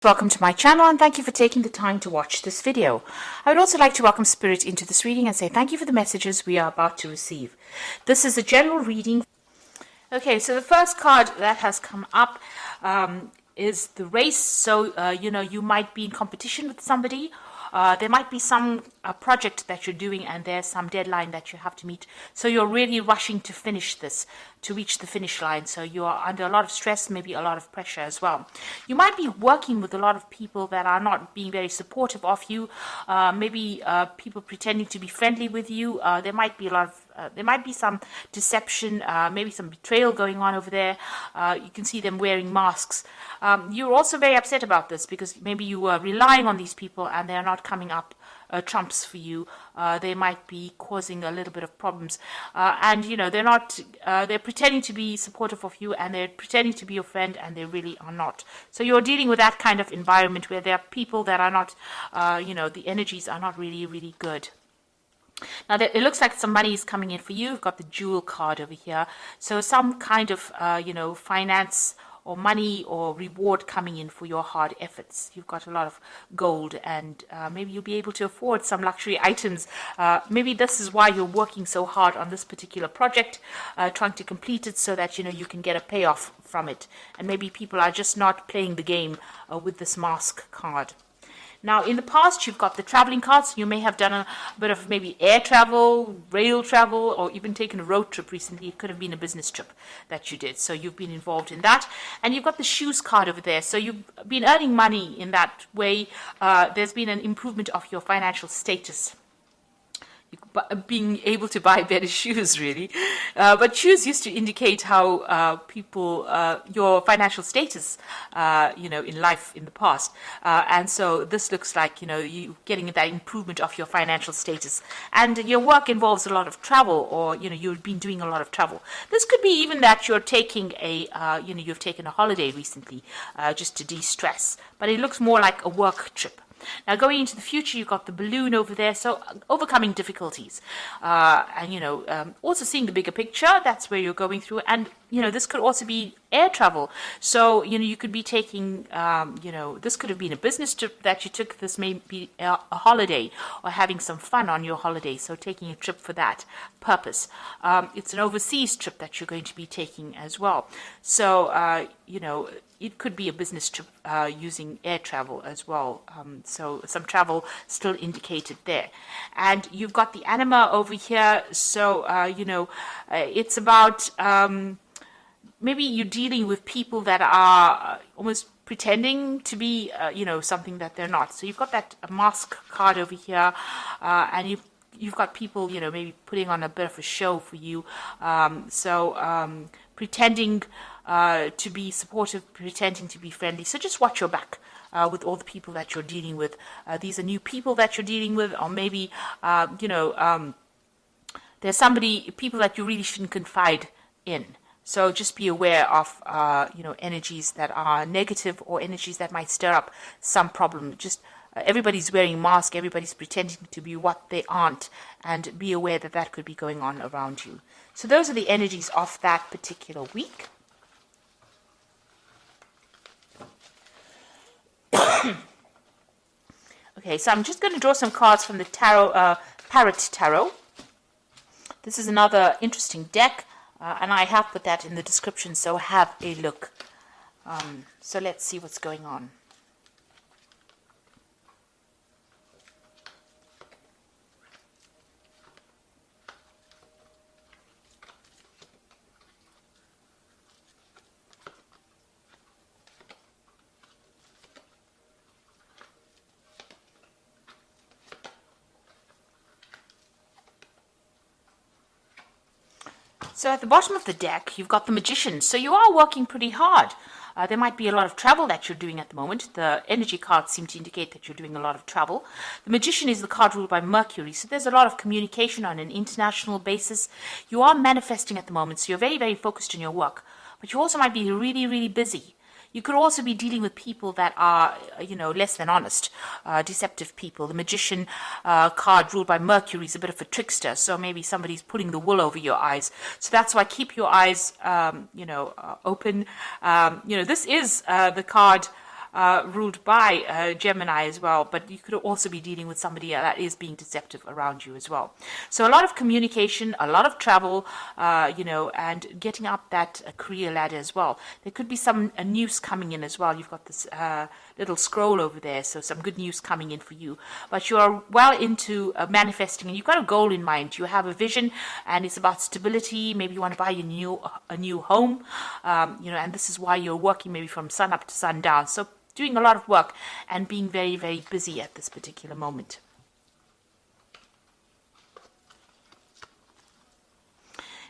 Welcome to my channel and thank you for taking the time to watch this video. I would also like to welcome Spirit into this reading and say thank you for the messages we are about to receive. This is a general reading. Okay, so the first card that has come up is the race. So, you might be in competition with somebody. There might be some project that you're doing and there's some deadline that you have to meet. So you're really rushing to finish this, to reach the finish line. So you are under a lot of stress, maybe a lot of pressure as well. You might be working with a lot of people that are not being very supportive of you. Maybe people pretending to be friendly with you. There might be some deception, maybe some betrayal going on over there. You can see them wearing masks. You're also very upset about this because maybe you were relying on these people and they're not coming up trumps for you. They might be causing a little bit of problems. They're pretending to be supportive of you and they're pretending to be your friend and they really are not. So you're dealing with that kind of environment where there are people that are not, the energies are not really, really good. Now, it looks like some money is coming in for you. You've got the Jewel card over here. So some kind of, finance or money or reward coming in for your hard efforts. You've got a lot of gold and maybe you'll be able to afford some luxury items. Maybe this is why you're working so hard on this particular project, trying to complete it so that, you can get a payoff from it. And maybe people are just not playing the game with this mask card. Now, in the past, you've got the traveling cards. You may have done a bit of maybe air travel, rail travel, or even taken a road trip recently. It could have been a business trip that you did. So you've been involved in that. And you've got the shoes card over there. So you've been earning money in that way. There's been an improvement of your financial status. Being able to buy better shoes, really. But shoes used to indicate how your financial status, in life in the past. And so this looks like, you getting that improvement of your financial status. And your work involves a lot of travel or, you've been doing a lot of travel. This could be even that you're taking you've taken a holiday recently just to de-stress. But it looks more like a work trip. Now, going into the future, you've got the balloon over there, so overcoming difficulties. Also seeing the bigger picture, that's where you're going through. And, this could also be air travel. So, you could be taking, this could have been a business trip that you took. This may be a holiday or having some fun on your holiday. So taking a trip for that purpose. It's an overseas trip that you're going to be taking as well. So, it could be a business trip using air travel as well. So some travel still indicated there. And you've got the anima over here. So, it's about maybe you're dealing with people that are almost pretending to be, something that they're not. So you've got that mask card over here and you've got people, maybe putting on a bit of a show for you. Pretending to be supportive, pretending to be friendly. So just watch your back with all the people that you're dealing with. These are new people that you're dealing with, or maybe, there's people that you really shouldn't confide in. So just be aware of, energies that are negative or energies that might stir up some problem. Just everybody's wearing masks, everybody's pretending to be what they aren't, and be aware that that could be going on around you. So those are the energies of that particular week. Okay, so I'm just going to draw some cards from the tarot, Parrot Tarot. This is another interesting deck, and I have put that in the description, so have a look. So let's see what's going on. So at the bottom of the deck, you've got the Magician. So you are working pretty hard. There might be a lot of travel that you're doing at the moment. The energy cards seem to indicate that you're doing a lot of travel. The Magician is the card ruled by Mercury. So there's a lot of communication on an international basis. You are manifesting at the moment. So you're very, very focused on your work. But you also might be really, really busy. You could also be dealing with people that are, less than honest, deceptive people. The Magician card ruled by Mercury is a bit of a trickster, so maybe somebody's pulling the wool over your eyes. So that's why keep your eyes, open. This is the card ruled by Gemini as well, but you could also be dealing with somebody that is being deceptive around you as well. So a lot of communication, a lot of travel, and getting up that career ladder as well. There could be some news coming in as well. You've got this little scroll over there, so some good news coming in for you. But you are well into manifesting, and you've got a goal in mind. You have a vision, and it's about stability. Maybe you want to buy a new home, and this is why you're working maybe from sun up to sundown. So doing a lot of work and being very, very busy at this particular moment.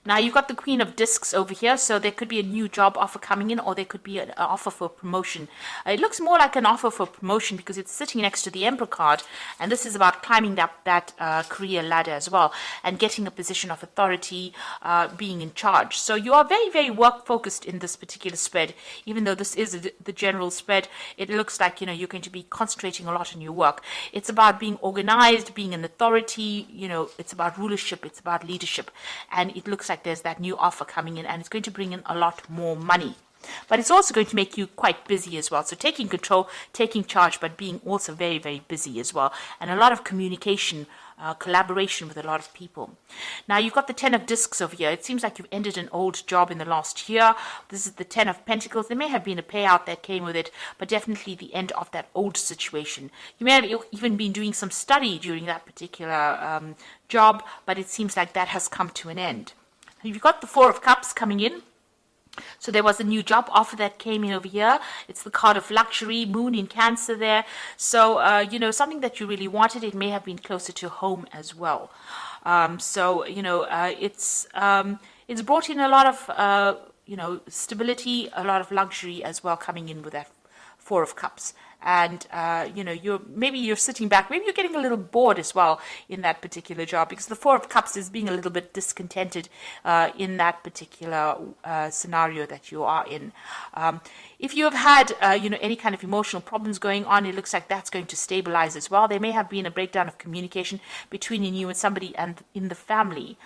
Now you've got the Queen of Discs over here, so there could be a new job offer coming in, or there could be an offer for promotion. It looks more like an offer for promotion because it's sitting next to the Emperor card, and this is about climbing that career ladder as well, and getting a position of authority, being in charge. So you are very, very work focused in this particular spread. Even though this is the general spread, it looks like you're going to be concentrating a lot on your work. It's about being organized, being an authority. It's about rulership, it's about leadership, and it looks like there's that new offer coming in, and it's going to bring in a lot more money. But it's also going to make you quite busy as well. So taking control, taking charge, but being also very, very busy as well. And a lot of communication, collaboration with a lot of people. Now you've got the 10 of Discs over here. It seems like you've ended an old job in the last year. This is the 10 of Pentacles. There may have been a payout that came with it, but definitely the end of that old situation. You may have even been doing some study during that particular job, but it seems like that has come to an end. You've got the 4 of Cups coming in. So there was a new job offer that came in over here. It's the card of luxury, moon in Cancer there. So, something that you really wanted. It may have been closer to home as well. It's brought in a lot of, stability, a lot of luxury as well coming in with that 4 of Cups. And, you're sitting back, maybe you're getting a little bored as well in that particular job, because the 4 of Cups is being a little bit discontented in that particular scenario that you are in. If you have had, any kind of emotional problems going on, it looks like that's going to stabilize as well. There may have been a breakdown of communication between you and somebody and in the family.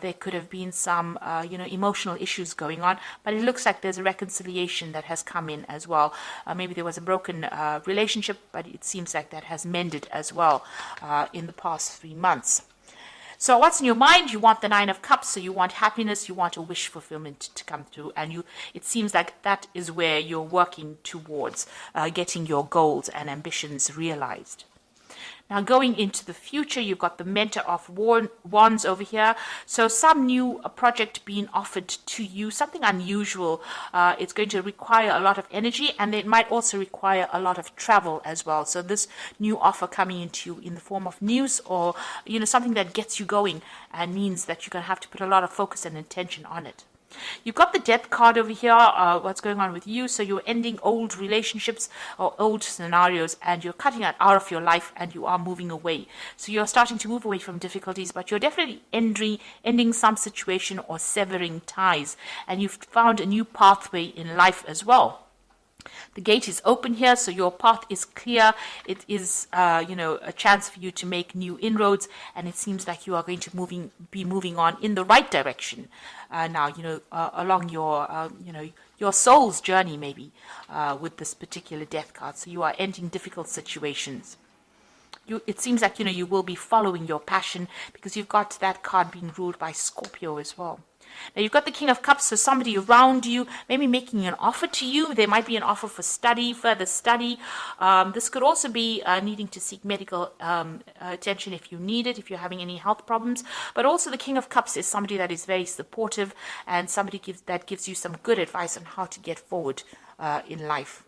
There could have been some, emotional issues going on, but it looks like there's a reconciliation that has come in as well. Maybe there was a broken relationship, but it seems like that has mended as well in the past 3 months. So what's in your mind? You want the 9 of Cups, so you want happiness, you want a wish fulfillment to come through, and it seems like that is where you're working towards getting your goals and ambitions realized. Now going into the future, you've got the Mentor of Wands over here. So some new project being offered to you, something unusual. It's going to require a lot of energy, and it might also require a lot of travel as well. So this new offer coming into you in the form of news, or something that gets you going and means that you're going to have to put a lot of focus and attention on it. You've got the Death card over here, what's going on with you. So you're ending old relationships or old scenarios, and you're cutting it out of your life, and you are moving away. So you're starting to move away from difficulties, but you're definitely ending some situation or severing ties, and you've found a new pathway in life as well. The gate is open here, so your path is clear. It is, a chance for you to make new inroads, and it seems like you are going to be moving on in the right direction now. Along your soul's journey, maybe with this particular Death card. So you are ending difficult situations. It seems like you will be following your passion, because you've got that card being ruled by Scorpio as well. Now you've got the King of Cups, so somebody around you maybe making an offer to you. There might be an offer for further study. This could also be needing to seek medical attention if you need it, if you're having any health problems. But also the King of Cups is somebody that is very supportive, and somebody that gives you some good advice on how to get forward in life.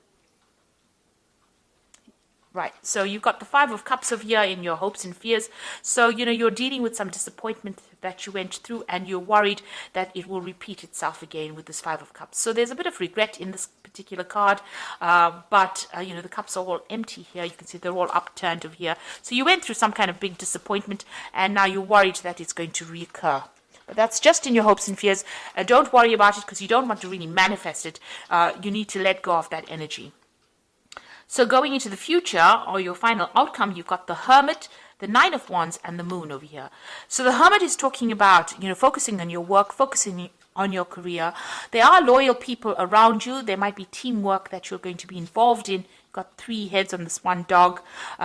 Right, so you've got the 5 of Cups over here in your hopes and fears. So, you're dealing with some disappointment that you went through, and you're worried that it will repeat itself again with this 5 of Cups. So there's a bit of regret in this particular card, but the cups are all empty here. You can see they're all upturned over here. So you went through some kind of big disappointment, and now you're worried that it's going to reoccur. But that's just in your hopes and fears. Don't worry about it, because you don't want to really manifest it. You need to let go of that energy. So going into the future, or your final outcome, you've got the Hermit, the 9 of Wands, and the Moon over here. So the Hermit is talking about, focusing on your work, focusing on your career. There are loyal people around you. There might be teamwork that you're going to be involved in got 3 heads on this one dog.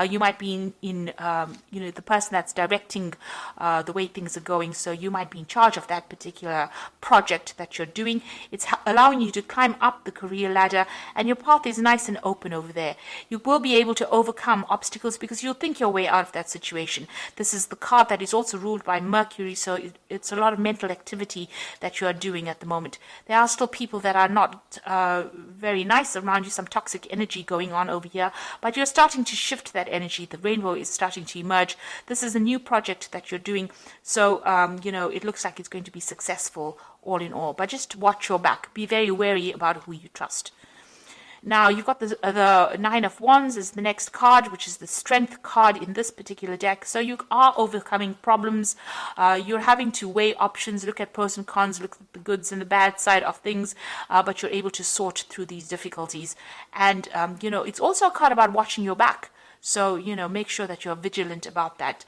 You might be the person that's directing the way things are going. So you might be in charge of that particular project that you're doing. It's allowing you to climb up the career ladder, and your path is nice and open over there. You will be able to overcome obstacles because you'll think your way out of that situation. This is the card that is also ruled by Mercury, so it's a lot of mental activity that you are doing at the moment. There are still people that are not very nice around you, some toxic energy going on over here, but you're starting to shift that energy. The rainbow is starting to emerge. This is a new project that you're doing, so it looks like it's going to be successful all in all, but just watch your back. Be very wary about who you trust. Now, you've got the Nine of Wands is the next card, which is the Strength card in this particular deck. So you are overcoming problems. You're having to weigh options, look at pros and cons, look at the goods and the bad side of things, but you're able to sort through these difficulties. And, it's also a card about watching your back. So, make sure that you're vigilant about that.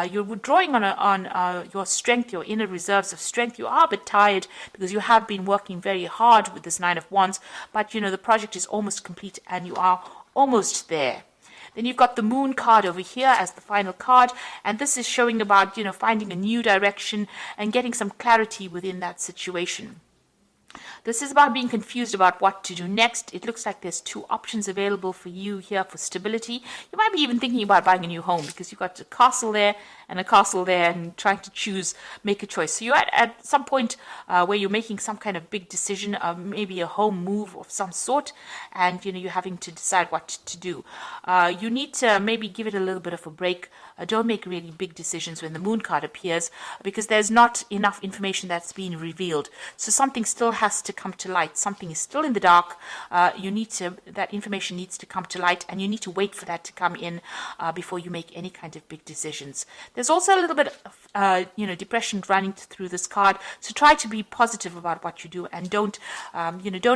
You're withdrawing on your strength, your inner reserves of strength. You are a bit tired because you have been working very hard with this Nine of Wands, but, the project is almost complete and you are almost there. Then you've got the Moon card over here as the final card, and this is showing about, finding a new direction and getting some clarity within that situation. This is about being confused about what to do next. It looks like there's 2 options available for you here for stability. You might be even thinking about buying a new home because you've got a castle there and a castle there and trying to make a choice. So you're at some point where you're making some kind of big decision, maybe a home move of some sort, and you're having to decide what to do. You need to maybe give it a little bit of a break. Don't make really big decisions when the Moon card appears because there's not enough information that's being revealed. So something still has to come to light. Something is still in the dark. That information needs to come to light, and you need to wait for that to come in before you make any kind of big decisions. There's also a little bit of depression running through this card. So try to be positive about what you do, and don't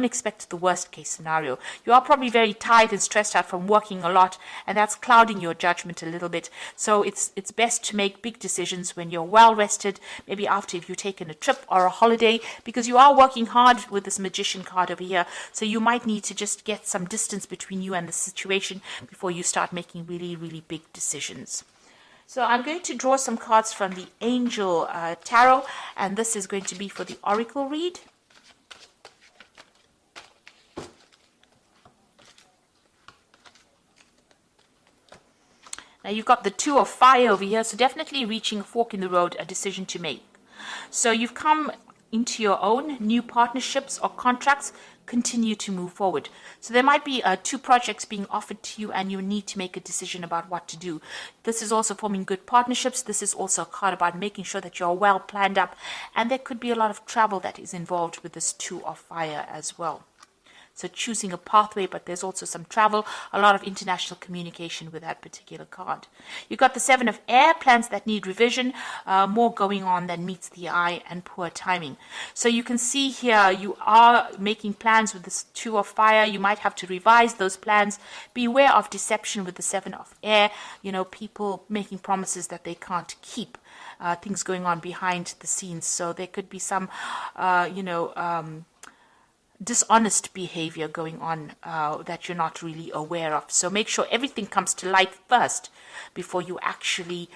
expect the worst case scenario. You are probably very tired and stressed out from working a lot, and that's clouding your judgment a little bit. So it's best to make big decisions when you're well rested, maybe after if you've taken a trip or a holiday, because you are working hard with this Magician card over here. So you might need to just get some distance between you and the situation before you start making really, really big decisions. So I'm going to draw some cards from the Angel Tarot, and this is going to be for the Oracle read. Now you've got the Two of Fire over here, so definitely reaching a fork in the road, a decision to make. So you've come into your own, new partnerships or contracts continue to move forward. So there might be 2 projects being offered to you and you need to make a decision about what to do. This is also forming good partnerships. This is also a card about making sure that you're well planned up, and there could be a lot of travel that is involved with this Two of Fire as well. So choosing a pathway, but there's also some travel, a lot of international communication with that particular card. You've got the Seven of Air, plans that need revision, more going on than meets the eye, and poor timing. So you can see here you are making plans with this Two of Fire. You might have to revise those plans. Beware of deception with the Seven of Air. People making promises that they can't keep. Things going on behind the scenes. So there could be some, dishonest behavior going on that you're not really aware of. So make sure everything comes to light first before you actually,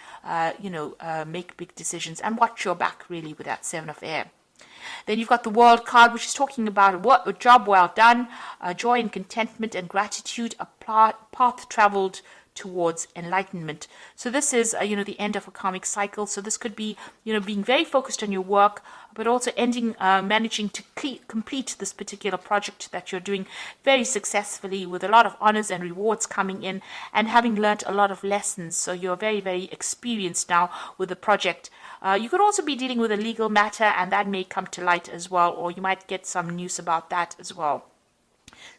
make big decisions, and watch your back really with that Seven of Air. Then you've got the World card, which is talking about a job well done, joy and contentment and gratitude, a path traveled towards enlightenment. So this is, the end of a karmic cycle. So this could be, being very focused on your work, but also managing to complete this particular project that you're doing very successfully with a lot of honors and rewards coming in, and having learned a lot of lessons. So you're very, very experienced now with the project. You could also be dealing with a legal matter, and that may come to light as well, or you might get some news about that as well,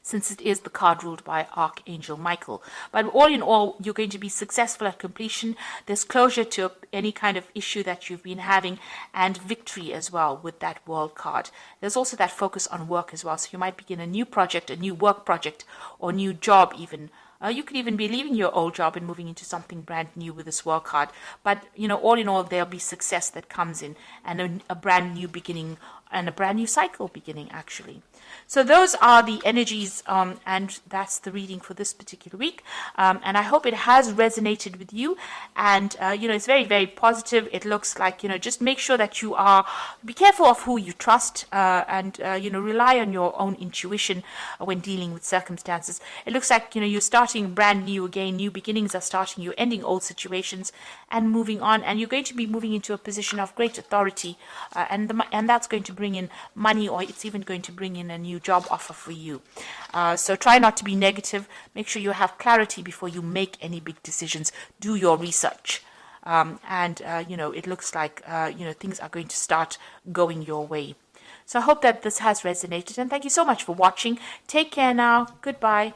since it is the card ruled by Archangel Michael. But all in all, you're going to be successful at completion. There's closure to any kind of issue that you've been having, and victory as well with that World card. There's also that focus on work as well. So you might begin a new project, a new work project, or new job even. You could even be leaving your old job and moving into something brand new with this World card. But, all in all, there'll be success that comes in, and a brand new beginning and a brand new cycle beginning, actually. So those are the energies, and that's the reading for this particular week. And I hope it has resonated with you. And, it's very, very positive. It looks like, just make sure that be careful of who you trust, and, rely on your own intuition when dealing with circumstances. It looks like, you're starting brand new again. New beginnings are starting. You're ending old situations and moving on. And you're going to be moving into a position of great authority, and that's going to bring in money, or it's even going to bring in a new job offer for you. So try not to be negative. Make sure you have clarity before you make any big decisions. Do your research. It looks like, things are going to start going your way. So I hope that this has resonated, and thank you so much for watching. Take care now. Goodbye.